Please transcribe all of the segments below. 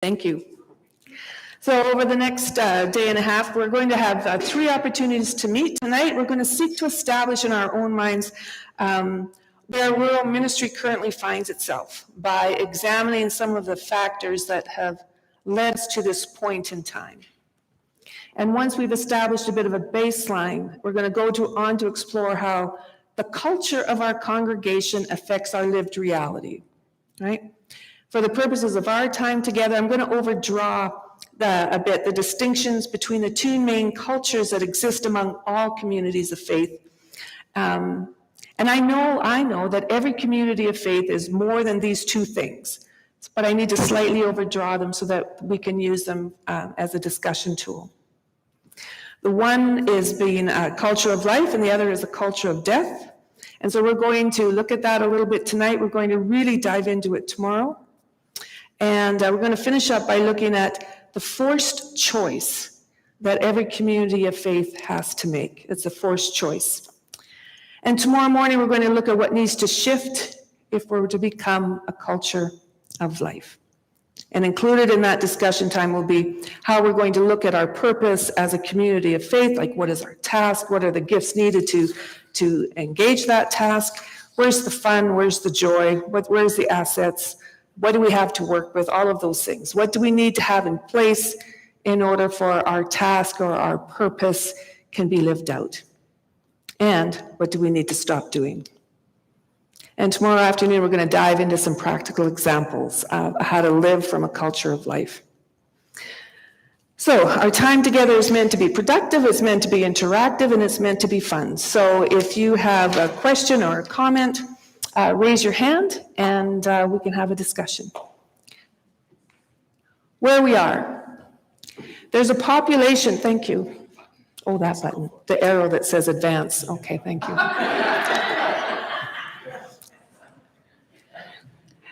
Thank you. So over the next day and a half, we're going to have 3 opportunities to meet. Tonight, we're going to seek to establish in our own minds where rural ministry currently finds itself by examining some of the factors that have led us to this point in time. And once we've established a bit of a baseline, we're going to go on to explore how the culture of our congregation affects our lived reality, right? For the purposes of our time together, I'm going to overdraw a bit the distinctions between the 2 main cultures that exist among all communities of faith. And I know that every community of faith is more than these 2 things, but I need to slightly overdraw them so that we can use them as a discussion tool. The one is being a culture of life, and the other is a culture of death. And so we're going to look at that a little bit tonight. We're going to really dive into it tomorrow. And we're going to finish up by looking at the forced choice that every community of faith has to make. It's a forced choice. And tomorrow morning, we're going to look at what needs to shift if we're to become a culture of life. And included in that discussion time will be how we're going to look at our purpose as a community of faith, like what is our task, what are the gifts needed to engage that task, where's the fun, where's the joy, where's the assets, what do we have to work with, all of those things. What do we need to have in place in order for our task or our purpose can be lived out? And what do we need to stop doing? And tomorrow afternoon, we're going to dive into some practical examples of how to live from a culture of life. So our time together is meant to be productive, it's meant to be interactive, and it's meant to be fun. So if you have a question or a comment, raise your hand and we can have a discussion. Where we are, there's a population, thank you. Oh, that button, the arrow that says advance. Okay, thank you.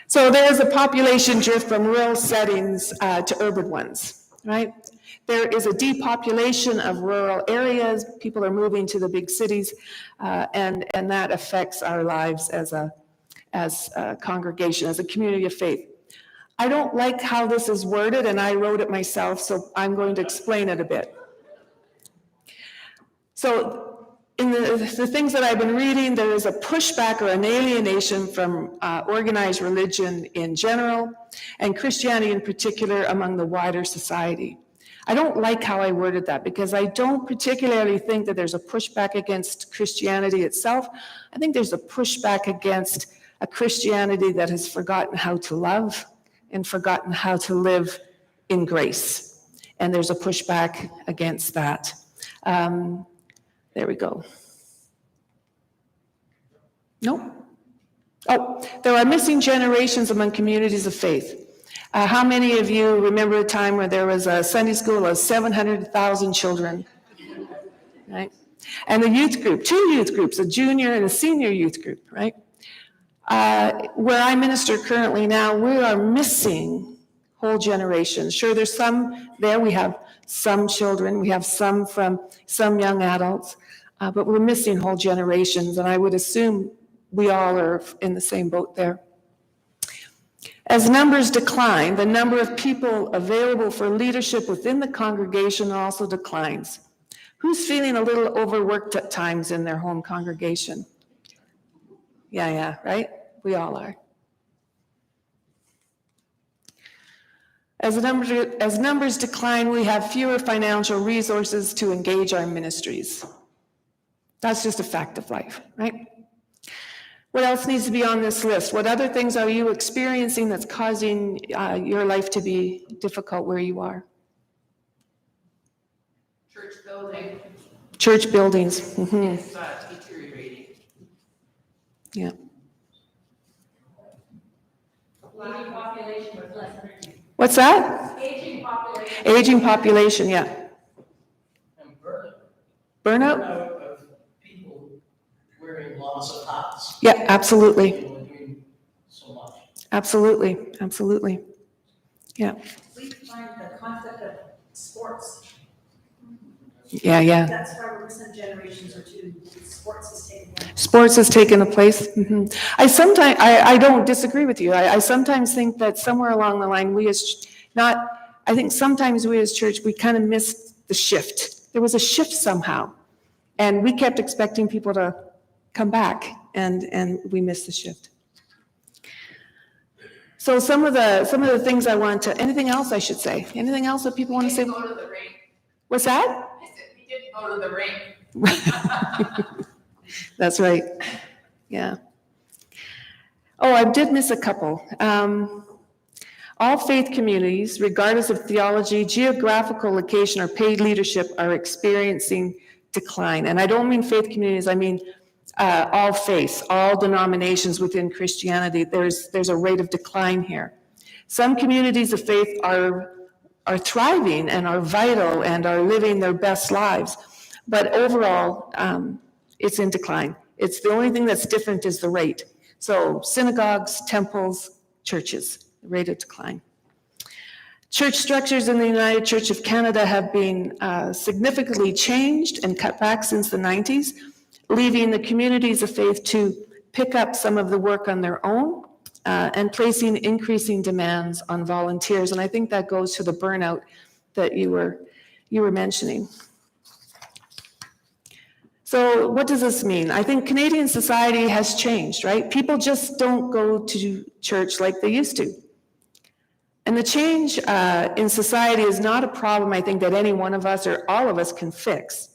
So there is a population drift from rural settings to urban ones, right? There is a depopulation of rural areas. People are moving to the big cities, and that affects our lives as a congregation, as a community of faith. I don't like how this is worded, and I wrote it myself, so I'm going to explain it a bit. So in the things that I've been reading, there is a pushback or an alienation from organized religion in general, and Christianity in particular among the wider society. I don't like how I worded that because I don't particularly think that there's a pushback against Christianity itself. I think there's a pushback against a Christianity that has forgotten how to love and forgotten how to live in grace. And there's a pushback against that. There we go. Nope. Oh, there are missing generations among communities of faith. How many of you remember a time where there was a Sunday school of 700,000 children? Right? And the youth group, 2 youth groups, a junior and a senior youth group, right? Where I minister currently now, we are missing whole generations. Sure, there's some there, we have some children, we have some young adults, but we're missing whole generations, and I would assume we all are in the same boat there. As numbers decline, the number of people available for leadership within the congregation also declines. Who's feeling a little overworked at times in their home congregation? Yeah, right? We all are. As numbers decline, we have fewer financial resources to engage our ministries. That's just a fact of life, right? What else needs to be on this list? What other things are you experiencing that's causing your life to be difficult where you are? Church building. Church buildings. Mm-hmm. It's deteriorating. Yeah. Aging population with less energy. What's that? Aging population. Aging population, yeah. And burnout. Burnout? Burnout of people wearing lots of hats. Yeah, absolutely. Doing so much. Absolutely. Yeah. We find the concept of sports. Yeah. That's why we're missing generations or 2. Sports is taking place. Sports has taken a place. I don't disagree with you. I sometimes think that somewhere along the line, we as I think sometimes we as church, we kind of missed the shift. There was a shift somehow. And we kept expecting people to come back, and we missed the shift. So some of the things I want to, anything else I should say? Anything else that people want to say? Go to the rink. What's that? I said, we did go to the rink. That's right. Yeah. Oh, I did miss a couple. All faith communities, regardless of theology, geographical location, or paid leadership, are experiencing decline. And I don't mean faith communities, I mean all faiths, all denominations within Christianity. There's a rate of decline here. Some communities of faith are thriving and are vital and are living their best lives. But overall, it's in decline. It's the only thing that's different is the rate. So synagogues, temples, churches, the rate of decline. Church structures in the United Church of Canada have been significantly changed and cut back since the 90s, leaving the communities of faith to pick up some of the work on their own and placing increasing demands on volunteers. And I think that goes to the burnout that you were mentioning. So what does this mean? I think Canadian society has changed, right? People just don't go to church like they used to. And the change in society is not a problem, I think, that any one of us or all of us can fix.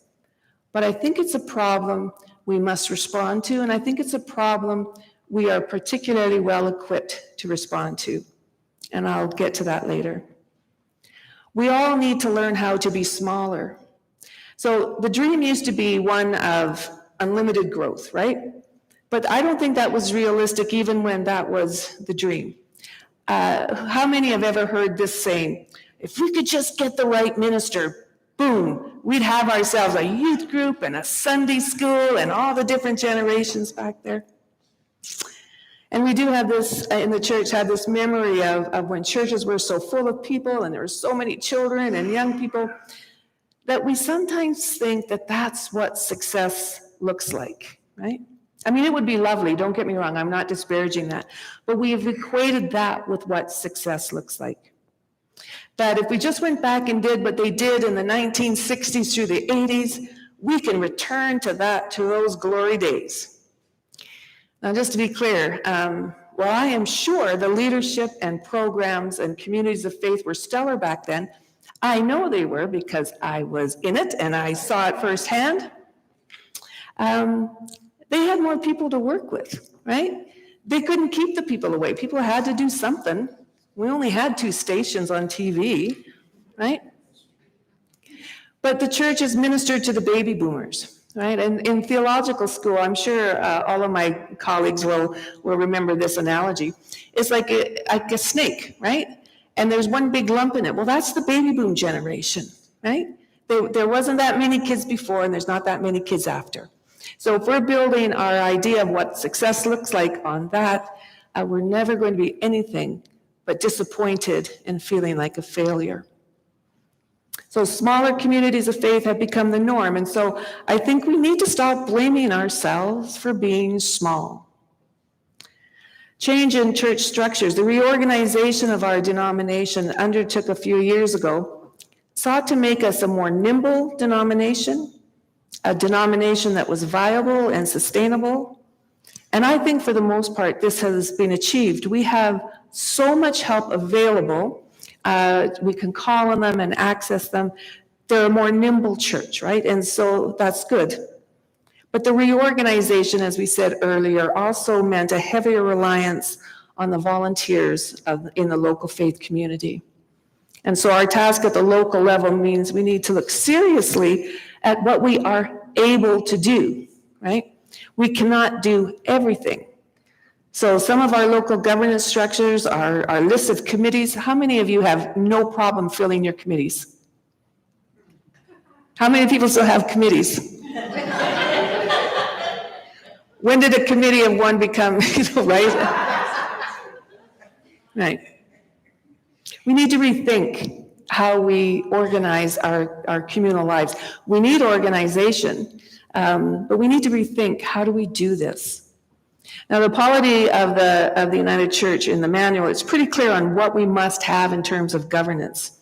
But I think it's a problem we must respond to, and I think it's a problem we are particularly well equipped to respond to. And I'll get to that later. We all need to learn how to be smaller. So the dream used to be one of unlimited growth, right? But I don't think that was realistic even when that was the dream. How many have ever heard this saying, if we could just get the right minister, boom, we'd have ourselves a youth group and a Sunday school and all the different generations back there. And we do have this, in the church, have this memory of when churches were so full of people and there were so many children and young people, that we sometimes think that that's what success looks like, right? I mean, it would be lovely, don't get me wrong, I'm not disparaging that, but we have equated that with what success looks like. That if we just went back and did what they did in the 1960s through the 80s, we can return to those glory days. Now, just to be clear, while I am sure the leadership and programs and communities of faith were stellar back then, I know they were because I was in it and I saw it firsthand. They had more people to work with, right? They couldn't keep the people away. People had to do something. We only had 2 stations on TV, right? But the church has ministered to the baby boomers, right? And in theological school, I'm sure all of my colleagues will remember this analogy. It's like a snake, right? And there's one big lump in it. Well, that's the baby boom generation, right? There wasn't that many kids before, and there's not that many kids after. So if we're building our idea of what success looks like on that, we're never going to be anything but disappointed and feeling like a failure. So smaller communities of faith have become the norm. And so I think we need to stop blaming ourselves for being small. Change in church structures. The reorganization of our denomination undertook a few years ago sought to make us a more nimble denomination, a denomination that was viable and sustainable. And I think for the most part, this has been achieved. We have so much help available. We can call on them and access them. They're a more nimble church, right? And so that's good. But the reorganization, as we said earlier, also meant a heavier reliance on the volunteers in the local faith community. And so our task at the local level means we need to look seriously at what we are able to do, right? We cannot do everything. So some of our local governance structures, our list of committees, how many of you have no problem filling your committees? How many people still have committees? When did a committee of one become, right? Right. We need to rethink how we organize our communal lives. We need organization, but we need to rethink, how do we do this? Now, the polity of the United Church in the manual, it's pretty clear on what we must have in terms of governance.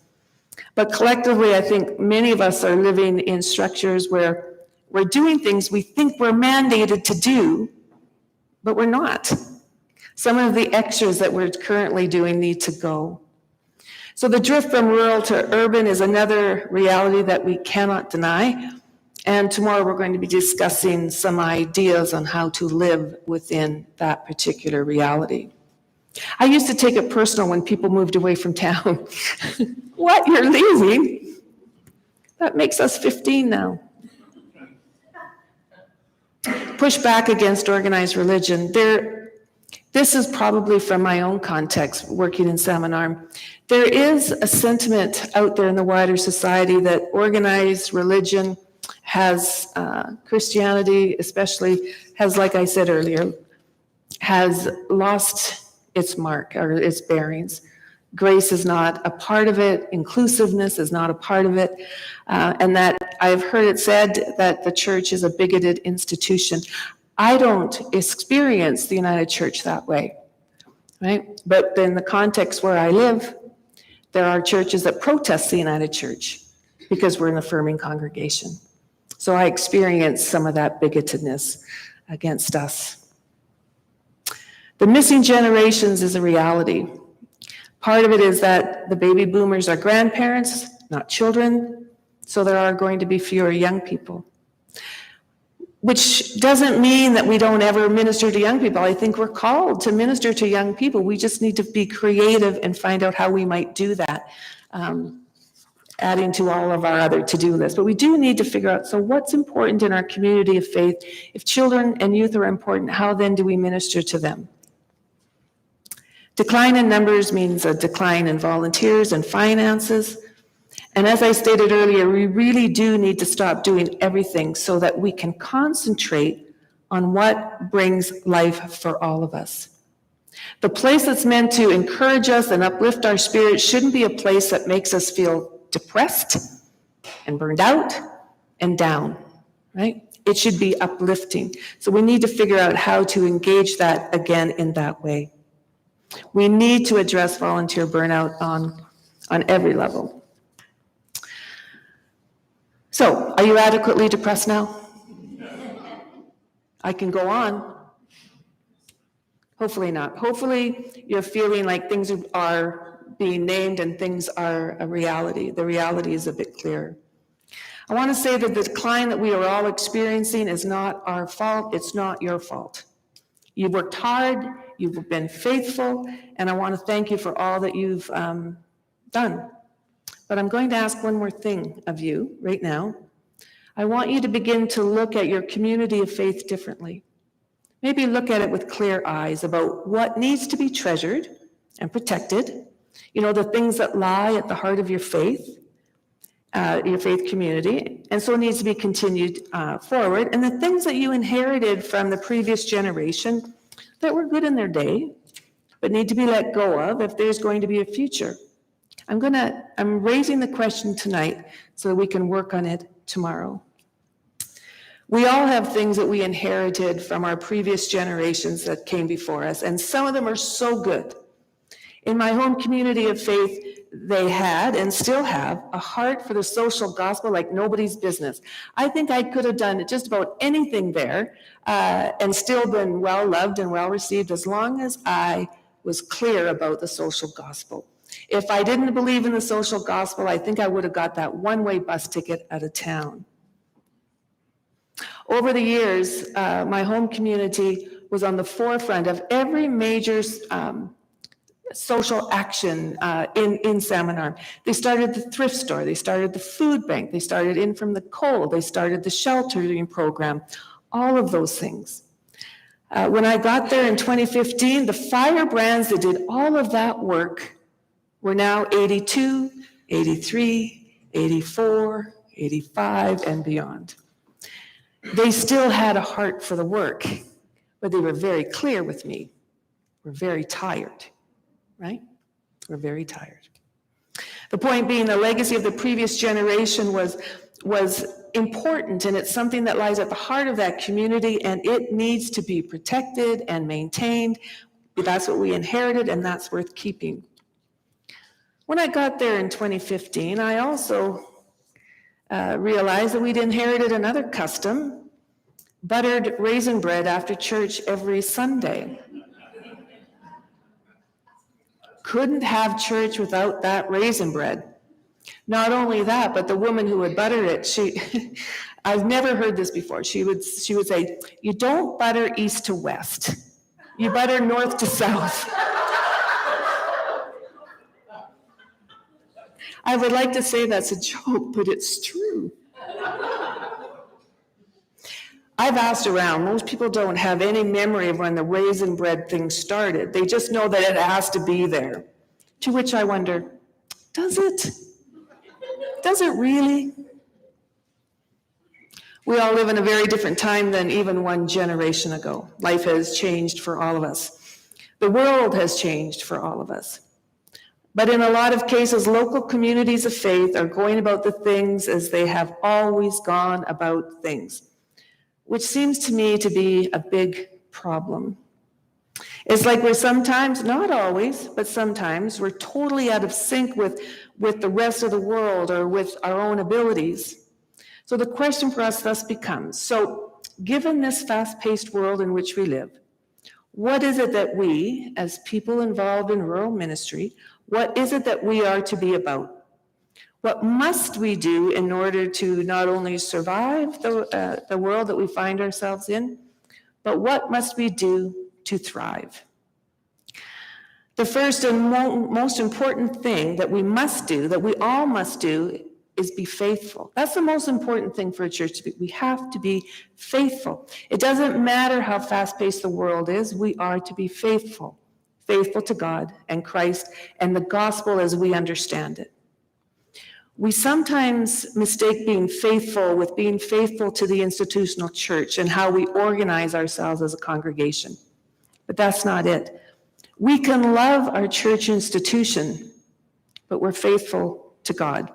But collectively, I think many of us are living in structures where we're doing things we think we're mandated to do, but we're not. Some of the extras that we're currently doing need to go. So the drift from rural to urban is another reality that we cannot deny. And tomorrow we're going to be discussing some ideas on how to live within that particular reality. I used to take it personal when people moved away from town. What, you're leaving? That makes us 15 now. Push back against organized religion. This is probably from my own context, working in Salmon Arm. There is a sentiment out there in the wider society that organized religion has, Christianity especially, has, like I said earlier, has lost its mark or its bearings. Grace is not a part of it. Inclusiveness is not a part of it. And that I've heard it said that the church is a bigoted institution. I don't experience the United Church that way, right? But in the context where I live, there are churches that protest the United Church because we're an affirming congregation. So I experience some of that bigotedness against us. The missing generations is a reality. Part of it is that the baby boomers are grandparents, not children, so there are going to be fewer young people. Which doesn't mean that we don't ever minister to young people. I think we're called to minister to young people. We just need to be creative and find out how we might do that, adding to all of our other to-do lists. But we do need to figure out, so what's important in our community of faith? If children and youth are important, how then do we minister to them? Decline in numbers means a decline in volunteers and finances. And as I stated earlier, we really do need to stop doing everything so that we can concentrate on what brings life for all of us. The place that's meant to encourage us and uplift our spirit shouldn't be a place that makes us feel depressed and burned out and down, right? It should be uplifting. So we need to figure out how to engage that again in that way. We need to address volunteer burnout on every level. So, are you adequately depressed now? I can go on. Hopefully not. Hopefully you're feeling like things are being named and things are a reality. The reality is a bit clearer. I want to say that the decline that we are all experiencing is not our fault. It's not your fault. You've worked hard, you've been faithful, and I want to thank you for all that you've done. But I'm going to ask one more thing of you right now. I want you to begin to look at your community of faith differently. Maybe look at it with clear eyes about what needs to be treasured and protected. You know, the things that lie at the heart of your faith community, and so it needs to be continued forward. And the things that you inherited from the previous generation that were good in their day, but need to be let go of if there's going to be a future. I'm raising the question tonight so that we can work on it tomorrow. We all have things that we inherited from our previous generations that came before us, and some of them are so good. In my home community of faith, they had and still have a heart for the social gospel like nobody's business. I think I could have done just about anything there and still been well loved and well received as long as I was clear about the social gospel. If I didn't believe in the social gospel, I think I would have got that one-way bus ticket out of town. Over the years, my home community was on the forefront of every major social action in Salmon Arm. They started the thrift store, they started the food bank, they started In From the Cold, they started the sheltering program, all of those things. When I got there in 2015, the firebrands that did all of that work were now 82, 83, 84, 85, and beyond. They still had a heart for the work, but they were very clear with me. We're very tired, right? We're very tired. The point being, the legacy of the previous generation was important, and it's something that lies at the heart of that community, and it needs to be protected and maintained. That's what we inherited, and that's worth keeping. When I got there in 2015, I also realized that we'd inherited another custom: buttered raisin bread after church every Sunday. Couldn't have church without that raisin bread. Not only that, but the woman who would butter it, I've never heard this before. She would say, "You don't butter east to west. You butter north to south." I would like to say that's a joke, but it's true. I've asked around. Most people don't have any memory of when the raisin bread thing started. They just know that it has to be there. To which I wonder, does it? Does it really? We all live in a very different time than even one generation ago. Life has changed for all of us. The world has changed for all of us. But in a lot of cases, local communities of faith are going about the things as they have always gone about things, which seems to me to be a big problem. It's like we're sometimes, not always, but sometimes, we're totally out of sync with the rest of the world or with our own abilities. So the question for us thus becomes, so given this fast-paced world in which we live, what is it that we, as people involved in rural ministry, what is it that we are to be about? What must we do in order to not only survive the world that we find ourselves in, but what must we do to thrive? The first and most important thing that we must do, that we all must do, is be faithful. That's the most important thing for a church to be. We have to be faithful. It doesn't matter how fast-paced the world is, we are to be faithful. Faithful to God and Christ and the gospel as we understand it. We sometimes mistake being faithful with being faithful to the institutional church and how we organize ourselves as a congregation. But that's not it. We can love our church institution, but we're faithful to God,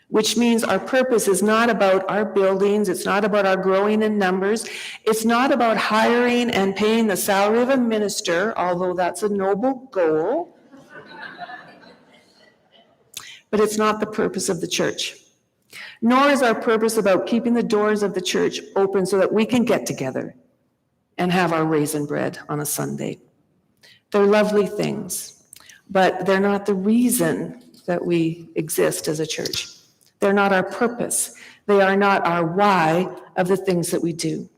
which means our purpose is not about our buildings. It's not about our growing in numbers. It's not about hiring and paying the salary of a minister, although that's a noble goal. But it's not the purpose of the church. Nor is our purpose about keeping the doors of the church open so that we can get together and have our raisin bread on a Sunday. They're lovely things, but they're not the reason that we exist as a church. They're not our purpose. They are not our why of the things that we do.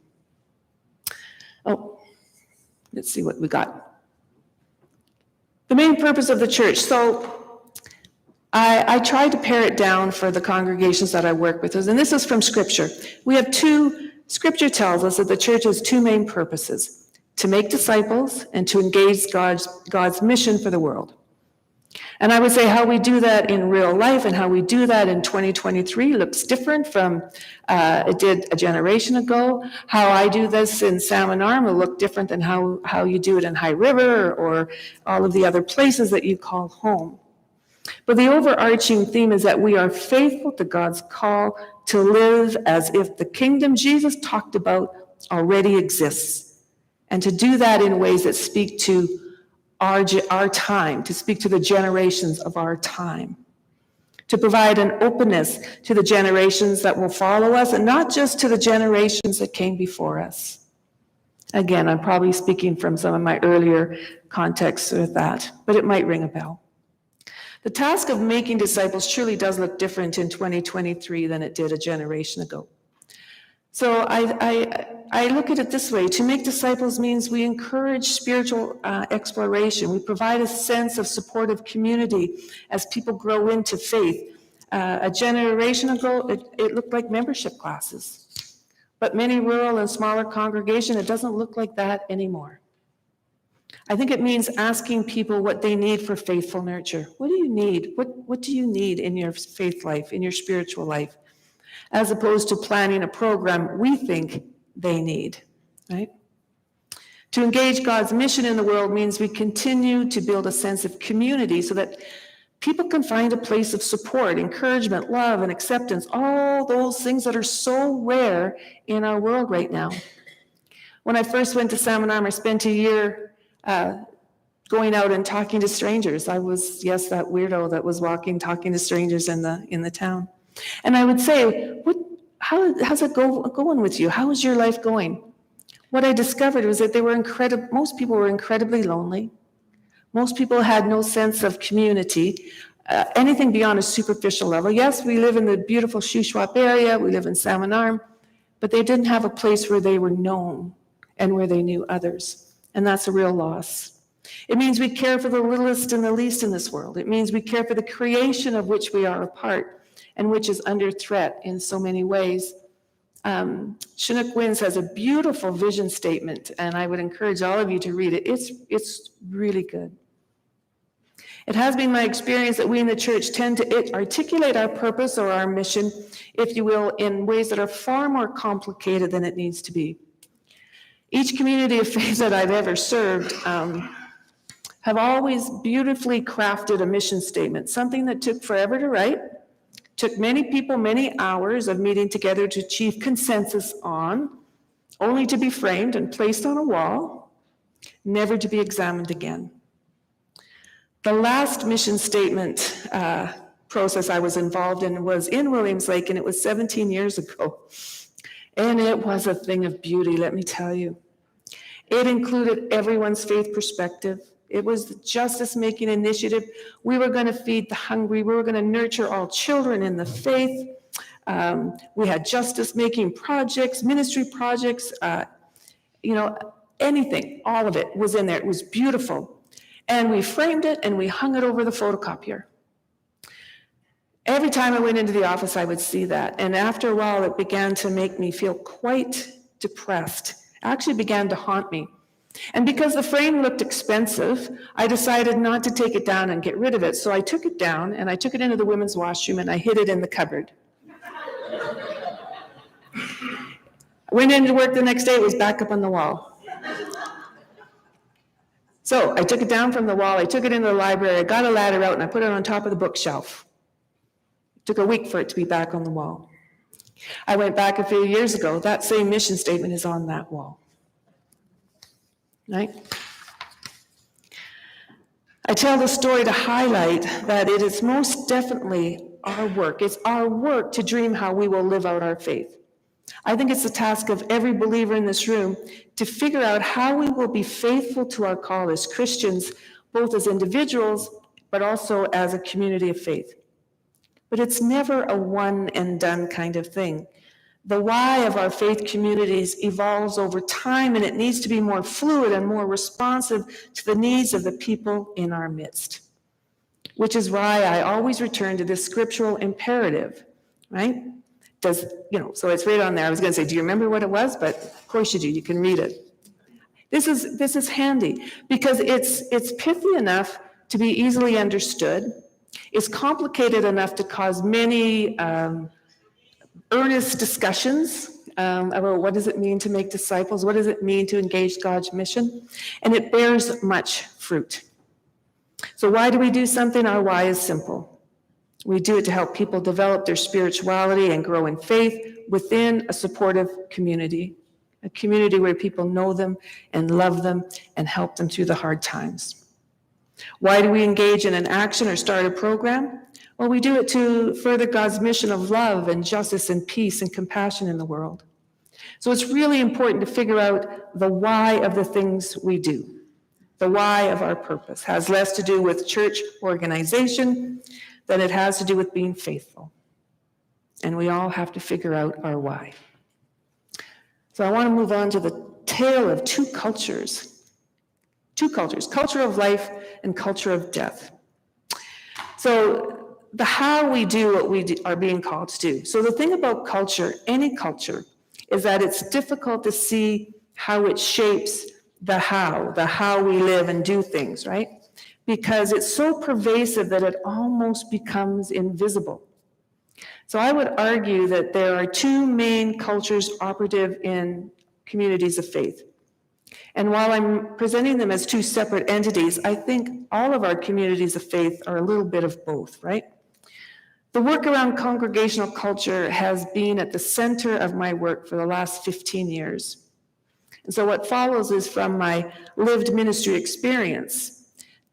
Oh, let's see what we got. The main purpose of the church. So I tried to pare it down for the congregations that I work with, and this is from Scripture. Scripture tells us that the church has two main purposes: to make disciples and to engage God's mission for the world. And I would say how we do that in real life and how we do that in 2023 looks different from it did a generation ago. How I do this in Salmon Arm will look different than how you do it in High River or all of the other places that you call home. But the overarching theme is that we are faithful to God's call to live as if the kingdom Jesus talked about already exists, and to do that in ways that speak to our time, to speak to the generations of our time, to provide an openness to the generations that will follow us, and not just to the generations that came before us. Again, I'm probably speaking from some of my earlier contexts with that, but it might ring a bell. The task of making disciples truly does look different in 2023 than it did a generation ago. So I look at it this way: to make disciples means we encourage spiritual exploration. We provide a sense of supportive community as people grow into faith. A generation ago, it looked like membership classes. But many rural and smaller congregations, it doesn't look like that anymore. I think it means asking people what they need for faithful nurture. What do you need? What do you need in your faith life, in your spiritual life? As opposed to planning a program we think they need, right? To engage God's mission in the world means we continue to build a sense of community so that people can find a place of support, encouragement, love, and acceptance, all those things that are so rare in our world right now. When I first went to Salmon Arm, I spent a year going out and talking to strangers. I was, yes, that weirdo that was walking, talking to strangers in the town. And I would say, how's it going with you? How is your life going? What I discovered was that most people were incredibly lonely. Most people had no sense of community, anything beyond a superficial level. Yes, we live in the beautiful Shuswap area, we live in Salmon Arm, but they didn't have a place where they were known and where they knew others. And that's a real loss. It means we care for the littlest and the least in this world. It means we care for the creation of which we are a part and which is under threat in so many ways. Chinook Winds has a beautiful vision statement, and I would encourage all of you to read it. It's really good. It has been my experience that we in the church tend to articulate our purpose or our mission, if you will, in ways that are far more complicated than it needs to be. Each community of faith that I've ever served have always beautifully crafted a mission statement, something that took forever to write, took many people many hours of meeting together to achieve consensus on, only to be framed and placed on a wall, never to be examined again. The last mission statement process I was involved in was in Williams Lake, and it was 17 years ago. And it was a thing of beauty, let me tell you. It included everyone's faith perspective. It was the justice-making initiative. We were going to feed the hungry. We were going to nurture all children in the faith. We had justice-making projects, ministry projects, anything, all of it was in there. It was beautiful. And we framed it and we hung it over the photocopier. Every time I went into the office, I would see that. And after a while, it began to make me feel quite depressed. It actually began to haunt me. And because the frame looked expensive, I decided not to take it down and get rid of it. So I took it down and I took it into the women's washroom and I hid it in the cupboard. I went into work the next day, it was back up on the wall. So I took it down from the wall, I took it into the library, I got a ladder out and I put it on top of the bookshelf. It took a week for it to be back on the wall. I went back a few years ago, that same mission statement is on that wall. Right? I tell the story to highlight that it is most definitely our work. It's our work to dream how we will live out our faith. I think it's the task of every believer in this room to figure out how we will be faithful to our call as Christians, both as individuals, but also as a community of faith. But it's never a one and done kind of thing. The why of our faith communities evolves over time, and it needs to be more fluid and more responsive to the needs of the people in our midst. Which is why I always return to this scriptural imperative, right? So it's right on there. I was going to say, do you remember what it was? But of course you do. You can read it. This is handy because it's pithy enough to be easily understood. It's complicated enough to cause many earnest discussions about what does it mean to make disciples? What does it mean to engage God's mission? And it bears much fruit. So why do we do something? Our why is simple. We do it to help people develop their spirituality and grow in faith within a supportive community, a community where people know them and love them and help them through the hard times. Why do we engage in an action or start a program? Well, we do it to further God's mission of love and justice and peace and compassion in the world. So it's really important to figure out the why of the things we do. The why of our purpose has less to do with church organization than it has to do with being faithful. And we all have to figure out our why. So I want to move on to the tale of two cultures, culture of life and culture of death. So the how we do what we are being called to do. So the thing about culture, any culture, is that it's difficult to see how it shapes the how we live and do things, right? Because it's so pervasive that it almost becomes invisible. So I would argue that there are two main cultures operative in communities of faith. And while I'm presenting them as two separate entities, I think all of our communities of faith are a little bit of both, right? The work around congregational culture has been at the center of my work for the last 15 years. And so what follows is from my lived ministry experience.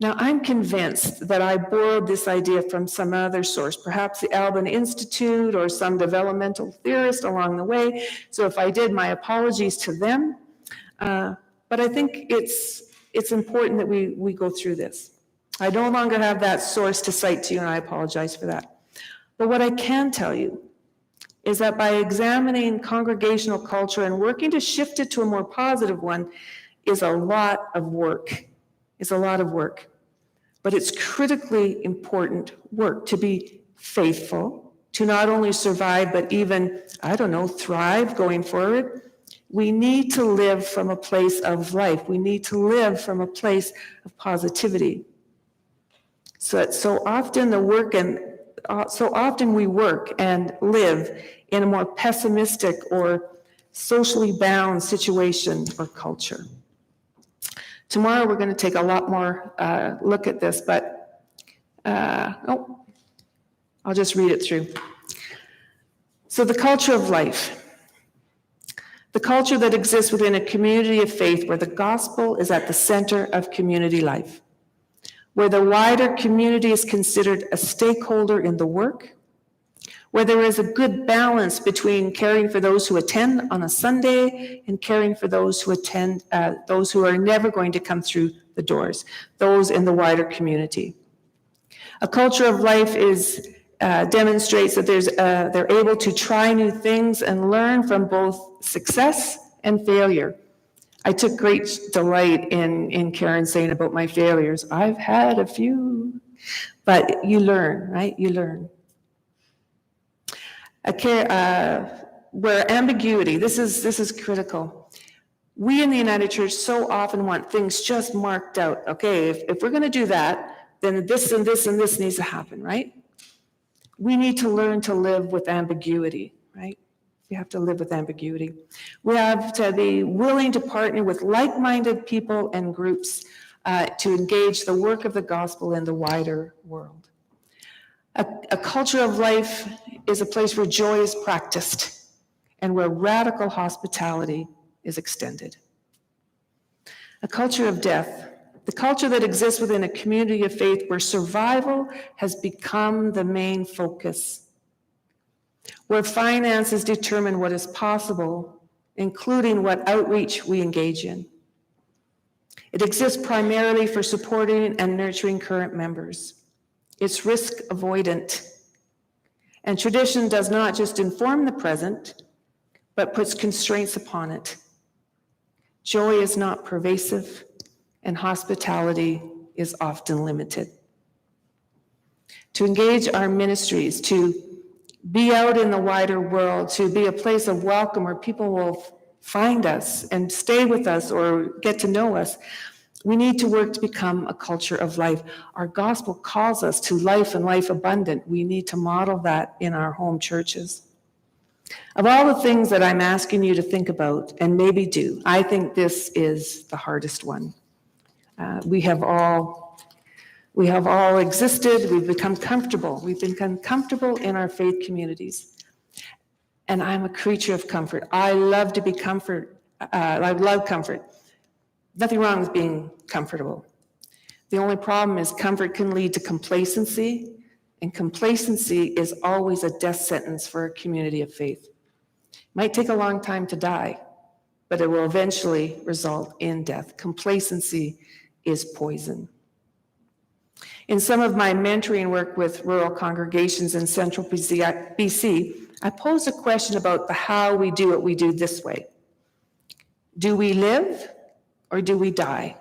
Now, I'm convinced that I borrowed this idea from some other source, perhaps the Alban Institute or some developmental theorist along the way. So if I did, my apologies to them. But I think it's important that we go through this. I no longer have that source to cite to you, and I apologize for that. But what I can tell you is that by examining congregational culture and working to shift it to a more positive one is a lot of work. It's a lot of work. But it's critically important work to be faithful, to not only survive, but even, thrive going forward. We need to live from a place of life. We need to live from a place of positivity. So often we work and live in a more pessimistic or socially bound situation or culture. Tomorrow we're going to take a lot more look at this, but I'll just read it through. So the culture of life. The culture that exists within a community of faith where the gospel is at the center of community life, where the wider community is considered a stakeholder in the work, where there is a good balance between caring for those who attend on a Sunday and caring for those who attend, those who are never going to come through the doors, those in the wider community. A culture of life demonstrates that they're able to try new things and learn from both success and failure. I took great delight in Karen saying about my failures. I've had a few, but you learn, right? You learn. Where ambiguity, this is critical. We in the United Church so often want things just marked out. Okay, if we're going to do that, then this and this and this needs to happen, right? We need to learn to live with ambiguity, right? We have to live with ambiguity. We have to be willing to partner with like-minded people and groups to engage the work of the gospel in the wider world. A culture of life is a place where joy is practiced and where radical hospitality is extended. A culture of death, the culture that exists within a community of faith where survival has become the main focus, where finances determine what is possible, including what outreach we engage in. It exists primarily for supporting and nurturing current members. It's risk avoidant. And tradition does not just inform the present, but puts constraints upon it. Joy is not pervasive, and hospitality is often limited. To engage our ministries, to be out in the wider world, to be a place of welcome where people will find us and stay with us or get to know us, we need to work to become a culture of life. Our gospel calls us to life and life abundant. We need to model that in our home churches. Of all the things that I'm asking you to think about and maybe do, I think this is the hardest one. We have all existed. We've become comfortable. We've become comfortable in our faith communities. And I'm a creature of comfort. I love to be comfort. I love comfort. Nothing wrong with being comfortable. The only problem is comfort can lead to complacency, and complacency is always a death sentence for a community of faith. It might take a long time to die, but it will eventually result in death. Complacency is poison. In some of my mentoring work with rural congregations in central BC, I posed a question about the how we do what we do this way. Do we live or do we die?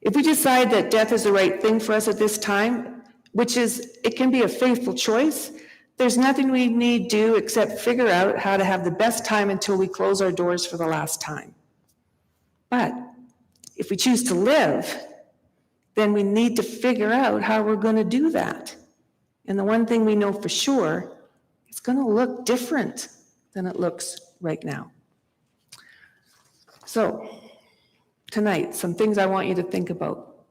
If we decide that death is the right thing for us at this time, it can be a faithful choice, there's nothing we need do except figure out how to have the best time until we close our doors for the last time. But if we choose to live, then we need to figure out how we're going to do that. And the one thing we know for sure, it's going to look different than it looks right now. So tonight, some things I want you to think about.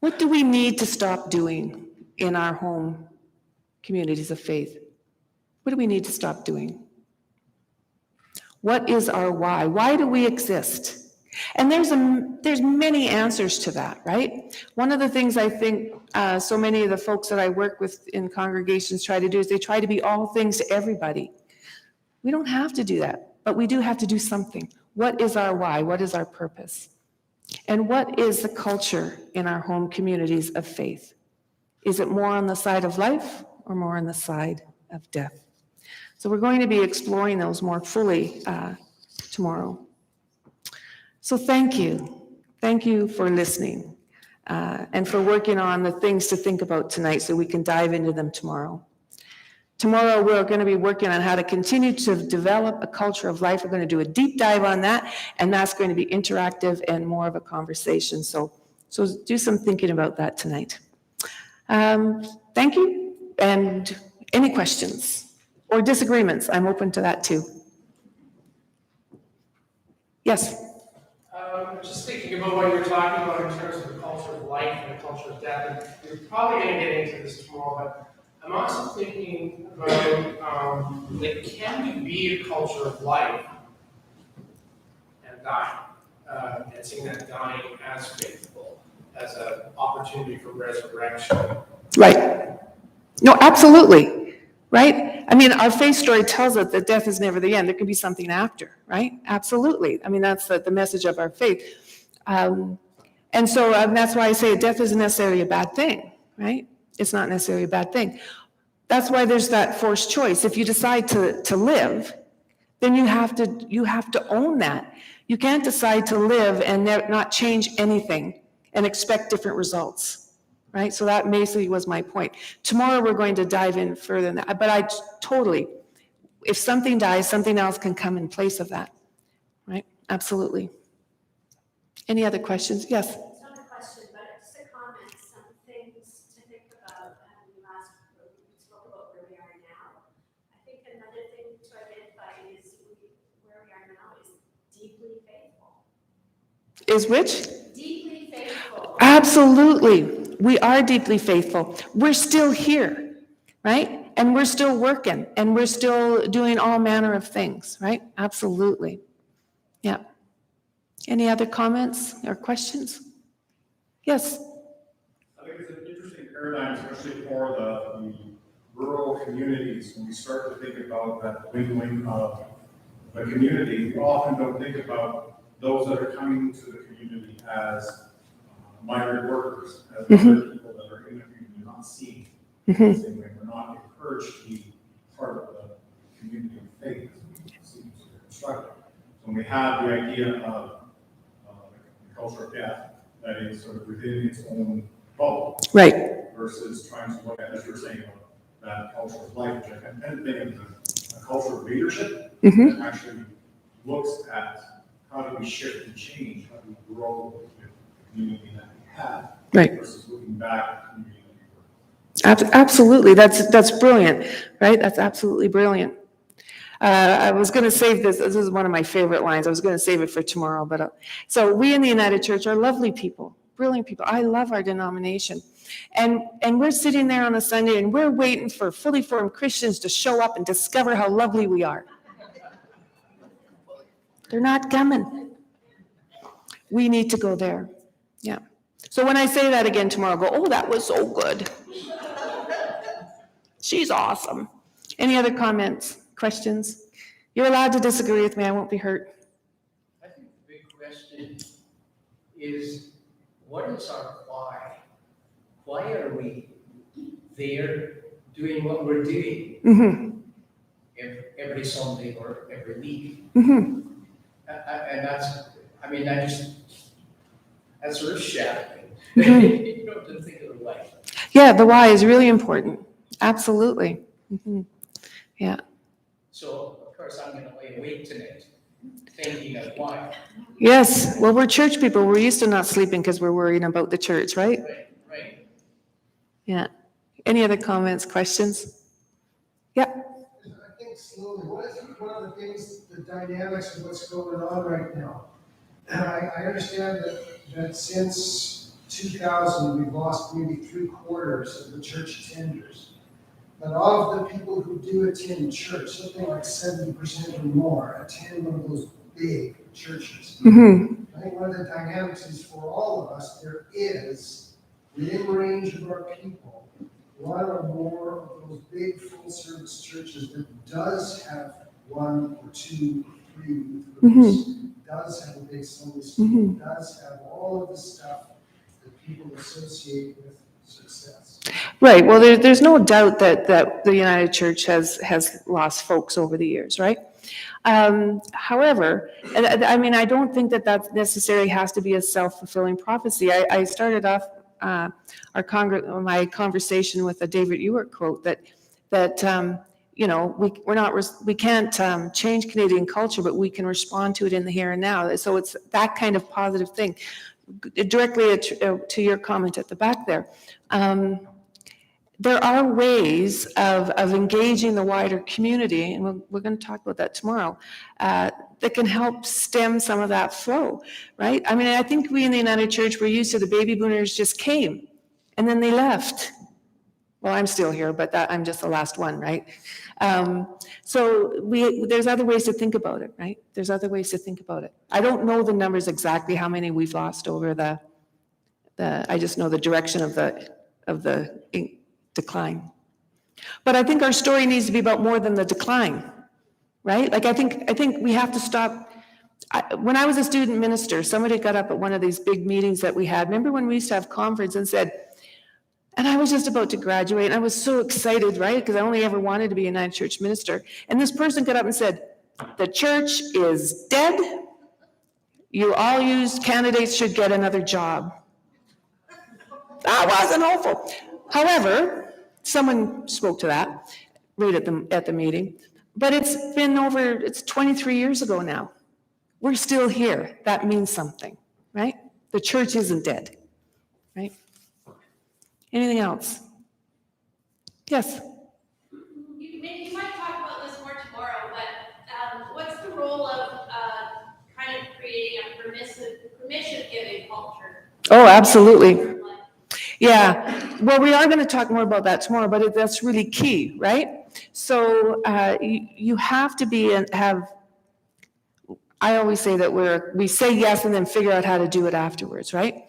What do we need to stop doing in our home communities of faith? What do we need to stop doing? What is our why? Why do we exist? And there's many answers to that, right? One of the things I think so many of the folks that I work with in congregations try to do is they try to be all things to everybody. We don't have to do that, but we do have to do something. What is our why? What is our purpose? And what is the culture in our home communities of faith? Is it more on the side of life or more on the side of death? So we're going to be exploring those more fully tomorrow. So thank you. Thank you for listening and for working on the things to think about tonight so we can dive into them tomorrow. Tomorrow, we're going to be working on how to continue to develop a culture of life. We're going to do a deep dive on that, and that's going to be interactive and more of a conversation. So do some thinking about that tonight. Thank you. And any questions or disagreements, I'm open to that too. Yes? Just thinking about what you were talking about in terms of the culture of life and the culture of death, and you're probably going to get into this tomorrow, but I'm also thinking about, like, can we be a culture of life and die? And seeing that dying as faithful, as an opportunity for resurrection. Right. No, absolutely. Right? I mean, our faith story tells us that death is never the end. There can be something after, right? Absolutely. I mean, that's the message of our faith. And so that's why I say death isn't necessarily a bad thing, right? It's not necessarily a bad thing. That's why there's that forced choice. If you decide to live, then you have to own that. You can't decide to live and not change anything and expect different results, right? So that basically was my point. Tomorrow we're going to dive in further than that. But I totally, if something dies, something else can come in place of that, right? Absolutely. Any other questions? Yes. It's not a question, but just a comment, some things to think about. We spoke about where we are now. I think another thing to identify is where we are now is deeply faithful. Is which? Deeply faithful. Absolutely. We are deeply faithful. We're still here, right? And we're still working, and we're still doing all manner of things, right? Absolutely. Yeah. Any other comments or questions? Yes. I think it's an interesting paradigm, especially for the rural communities. When we start to think about that dwindling of the community, we often don't think about those that are coming to the community as migrant workers, as other people that are in the community, not seen. The same way, we're not encouraged to be part of the community of faith as we see constructed. So when we have the idea of the culture of death, that is sort of within its own bubble. Right. Versus trying to look at, as you're saying, that culture of life, which I tend to think of a culture of leadership that actually looks at how do we shift and change, how do we grow the community that we have, Right. versus looking back at the community that we were. Absolutely. That's brilliant, right? That's absolutely brilliant. I was going to save this. This is one of my favorite lines. I was going to save it for tomorrow. But so we in the United Church are lovely people, brilliant people. I love our denomination. And we're sitting there on a Sunday and we're waiting for fully formed Christians to show up and discover how lovely we are. They're not coming. We need to go there. Yeah. So when I say that again tomorrow, I'll go, oh, that was so good. She's awesome. Any other comments, questions? You're allowed to disagree with me. I won't be hurt. I think the big question is, what is our why? Why are we there doing what we're doing every Sunday or every week? And that's, I mean, that's earth-shattering. You don't have to think of the why. Yeah, the why is really important. Absolutely. Yeah. So, of course, I'm going to lay awake tonight thinking of why. Yes. Well, we're church people. We're used to not sleeping because we're worrying about the church, right? Right. Yeah. Any other comments, questions? Yeah. I think slowly, what are the things, the dynamics of what's going on right now? I understand that since 2000, we've lost maybe 3/4 of the church attenders. But of the people who do attend church, something like 70% or more attend one of those big churches. Mm-hmm. I think one of the dynamics is for all of us, there is, within range of our people, one or more of those big full-service churches that does have 1 or 2 or 3 youth groups, does have a big Sunday school, does have all of the stuff that people associate with success. Right, well, there's no doubt that the United Church has lost folks over the years, right? However, and I mean, I don't think that necessarily has to be a self-fulfilling prophecy. I started off my conversation with a David Ewart quote that you know, we can't change Canadian culture, but we can respond to it in the here and now. So it's that kind of positive thing. Directly to your comment at the back there. There are ways of engaging the wider community, and we're going to talk about that tomorrow, that can help stem some of that flow, right? I mean, I think we in the United Church, we're used to the baby boomers just came, and then they left. Well, I'm still here, but I'm just the last one, right? So there's other ways to think about it, right? There's other ways to think about it. I don't know the numbers exactly, how many we've lost over I just know the direction of the decline. But I think our story needs to be about more than the decline, right? Like I think we have to stop. When I was a student minister, somebody got up at one of these big meetings that we had. Remember when we used to have conference and said, and I was just about to graduate, and I was so excited, right? Because I only ever wanted to be a United Church minister. And this person got up and said, the church is dead. You candidates should get another job. That wasn't hopeful. However, someone spoke to that right at the meeting. But it's 23 years ago now. We're still here. That means something, right? The church isn't dead, right? Anything else? Yes? You might talk about this more tomorrow, but what's the role of kind of creating a permission-giving culture? Oh, absolutely. Yeah, well, we are going to talk more about that tomorrow, but that's really key, right? So you have to I always say that we say yes and then figure out how to do it afterwards, right?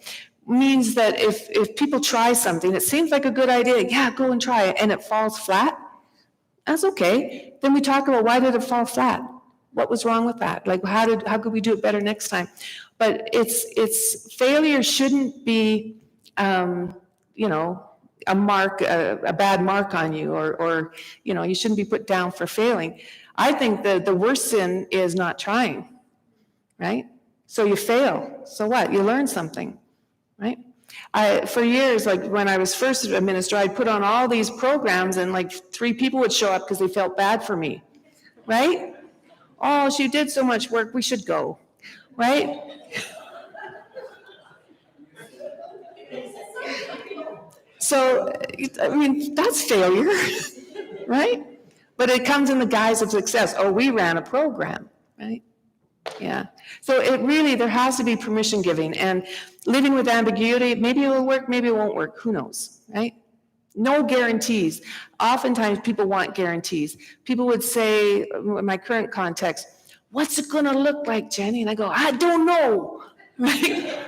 Means that if people try something, it seems like a good idea, yeah, go and try it, and it falls flat, that's okay. Then we talk about why did it fall flat? What was wrong with that? Like how could we do it better next time? But failure shouldn't be, you know, a bad mark on you, or you know, you shouldn't be put down for failing. I think the worst sin is not trying, right? So you fail, so what? You learn something. Right? For years, like when I was first a minister, I'd put on all these programs and like 3 people would show up because they felt bad for me, right? Oh, she did so much work, we should go, right? So, I mean, that's failure, right? But it comes in the guise of success. Oh, we ran a program, right? Yeah. So there has to be permission giving, and living with ambiguity, maybe it will work, maybe it won't work, who knows, right? No guarantees. Oftentimes people want guarantees. People would say, in my current context, what's it gonna look like, Jenny? And I go, I don't know, right?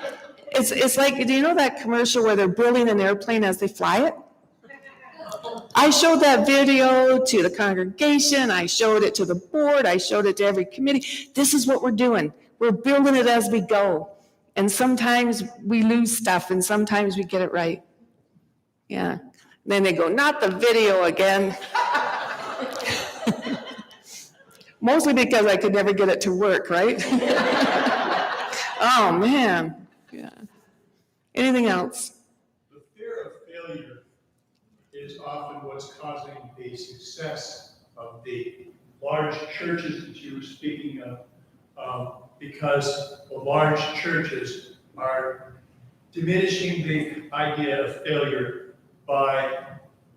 It's like, do you know that commercial where they're building an airplane as they fly it? I showed that video to the congregation, I showed it to the board, I showed it to every committee. This is what we're doing. We're building it as we go. And sometimes we lose stuff and sometimes we get it right. Yeah. And then they go, not the video again. Mostly because I could never get it to work, right? Oh, man. Yeah. Anything else? The fear of failure is often what's causing the success of the large churches that you were speaking of, because the large churches are diminishing the idea of failure by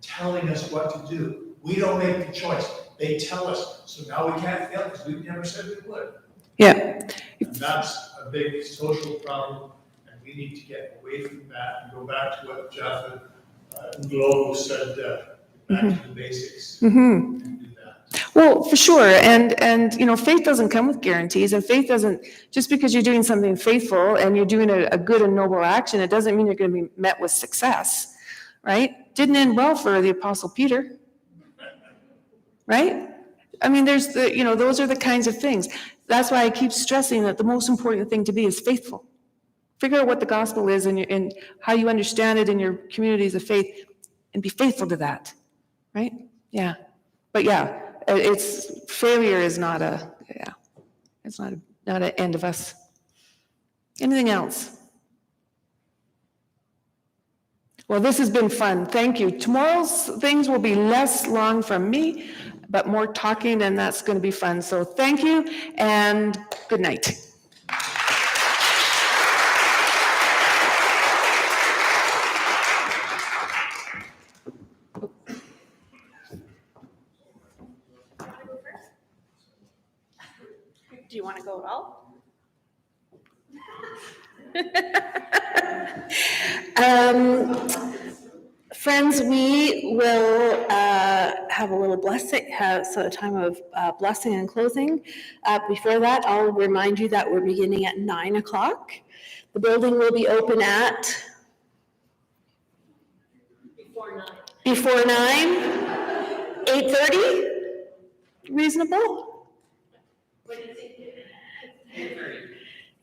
telling us what to do. We don't make the choice. They tell us, so now we can't fail because we never said we would. Yeah, And that's a big social problem, and we need to get away from that and go back to what Jeff and Globo said, back to the basics mm-hmm. and do that. Well, for sure, and, you know, faith doesn't come with guarantees, and faith doesn't, just because you're doing something faithful and you're doing a good and noble action, it doesn't mean you're gonna be met with success, right? Didn't end well for the Apostle Peter, right? I mean, there's the, you know, those are the kinds of things. That's why I keep stressing that the most important thing to be is faithful. Figure out what the gospel is and how you understand it in your communities of faith, and be faithful to that, right? Yeah, but yeah, it's, failure is not it's not an end of us. Anything else? Well, this has been fun. Thank you. Tomorrow's things will be less long from me, but more talking, and that's going to be fun. So thank you, and good night. Do you want to go at all? Friends, we will have a little blessing, a time of blessing and closing. Before that, I'll remind you that we're beginning at 9 o'clock. The building will be open at? Before 9? 8:30? Reasonable?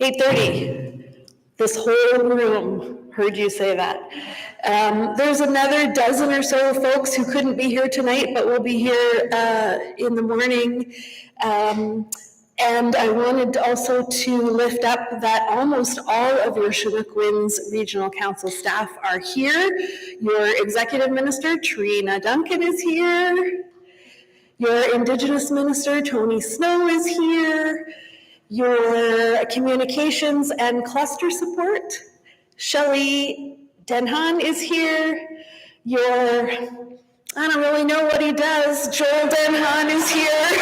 8:30. This whole room heard you say that. There's another dozen or so folks who couldn't be here tonight, but will be here in the morning. And I wanted also to lift up that almost all of your Chinook Winds Regional Council staff are here. Your Executive Minister, Trina Duncan, is here. Your Indigenous Minister, Tony Snow, is here. Your Communications and Cluster Support, Shelley Denhan, is here. Your, I don't really know what he does, Joel Denhan is here.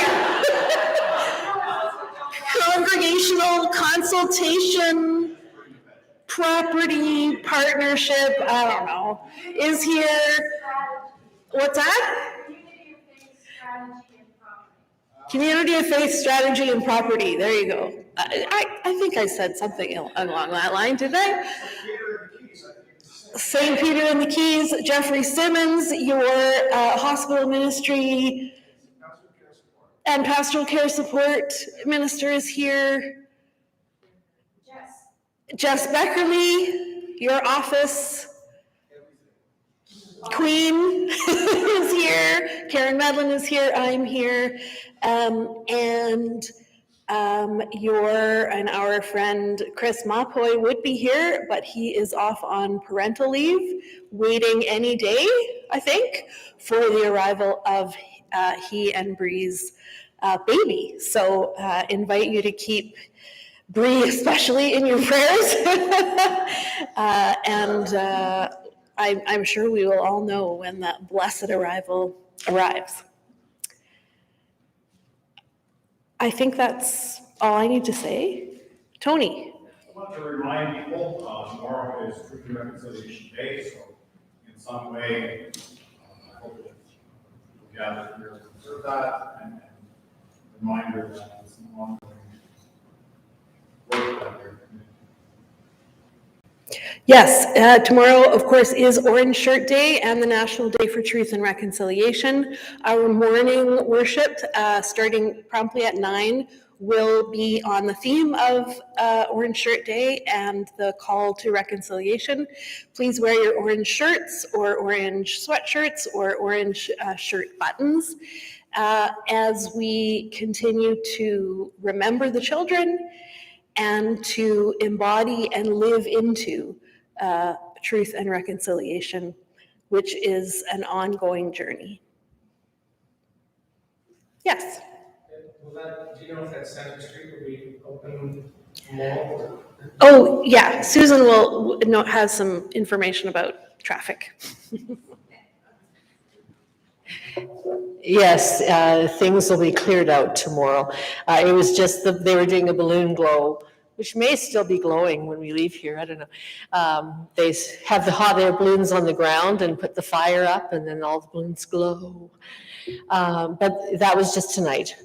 Congregational Consultation, Property Partnership, I don't know, is here. What's that? Community of Faith, Strategy, and Property. There you go. I think I said something along that line, didn't I? St. Peter and the Keys, Jeffrey Simmons, your hospital ministry and pastoral care support minister is here. Jess Beckerly, your office queen is here. Karen Medlin is here. I'm here. Our friend Chris Mapoy would be here, but he is off on parental leave, waiting any day, I think, for the arrival of he and Bree's baby. So invite you to keep Bree especially in your prayers. I'm sure we will all know when that blessed arrival arrives. I think that's all I need to say. Tony. I want to remind people, tomorrow is Truth and Reconciliation Day, so in some way, I hope that we'll gather here to observe that, and reminder that it's an ongoing work that we're committed. Yes, tomorrow, of course, is Orange Shirt Day and the National Day for Truth and Reconciliation. Our morning worship, starting promptly at 9, will be on the theme of Orange Shirt Day and the call to reconciliation. Please wear your orange shirts or orange sweatshirts or orange shirt buttons as we continue to remember the children and to embody and live into truth and reconciliation, which is an ongoing journey. Yes? Do you know if that Center Street will be open tomorrow? Oh, yeah, Susan will has some information about traffic. Yes, things will be cleared out tomorrow. It was just they were doing a balloon glow, which may still be glowing when we leave here, I don't know. They have the hot air balloons on the ground and put the fire up, and then all the balloons glow. But that was just tonight.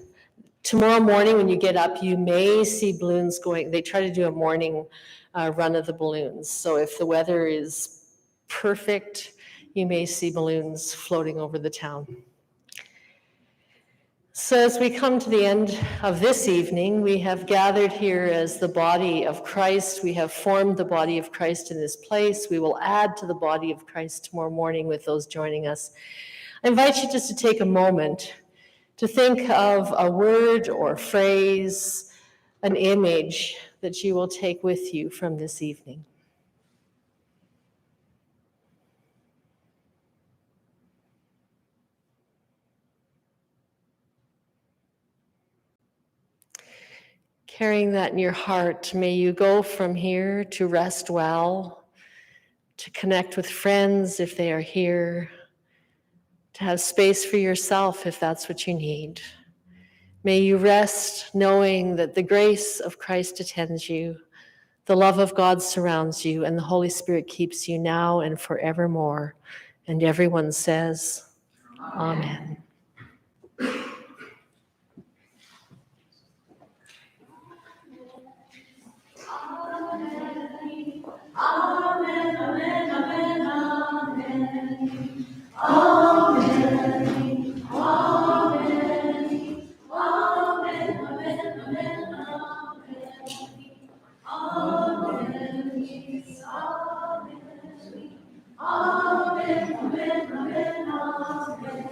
Tomorrow morning, when you get up, you may see balloons going. They try to do a morning run of the balloons. So if the weather is perfect, you may see balloons floating over the town. So as we come to the end of this evening, we have gathered here as the body of Christ. We have formed the body of Christ in this place. We will add to the body of Christ tomorrow morning with those joining us. I invite you just to take a moment to think of a word or phrase, an image that you will take with you from this evening. Carrying that in your heart, may you go from here to rest well, to connect with friends if they are here, to have space for yourself if that's what you need. May you rest knowing that the grace of Christ attends you, the love of God surrounds you, and the Holy Spirit keeps you now and forevermore. And everyone says, Amen. Amen, amen, amen, amen. Amen, amen, amen, amen, amen, amen. Amen, yes, amen. Amen, amen, amen, amen.